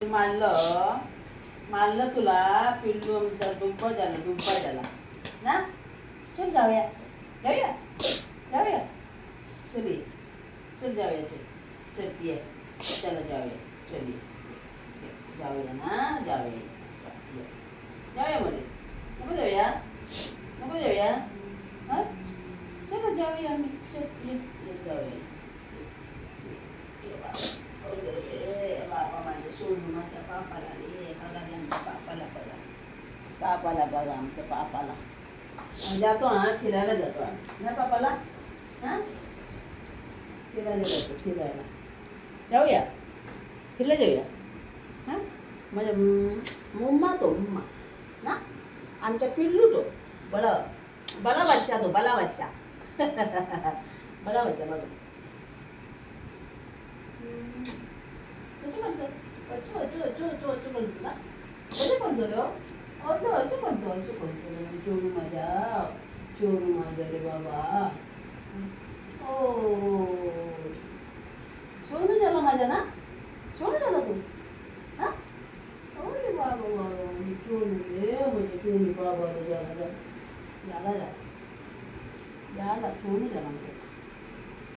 मानलं मानलं तुला पिल्लू आमचा डुब्बा झाला ना. चल जाऊया जाऊया जाऊया चल ये. चल जाऊया चल ये चला जाऊया चल ये जाऊया ना जाऊया जाऊया मध्ये नको जाऊया हां चला जाऊया आम्ही चल ये जाऊया. बाबा माझ्या सोडून माझ्या पापाला रे पापाला बघा आमच्या पापाला जातो हा फिरायला जातो ना पापाला हां फिरायला जाऊया फिरायला जाऊया हां माझ्या मुम्मा तो मुम्मा ना आमच्या पिल्लू तो बला बला बच्चा बला बच्चा बघा माझा रे बाबा ओ सोनू झाला माझा ना सोनू झाला तू हा अरे बाबा सोनू रे म्हणजे सोनू बाबा झाला सोनू झाला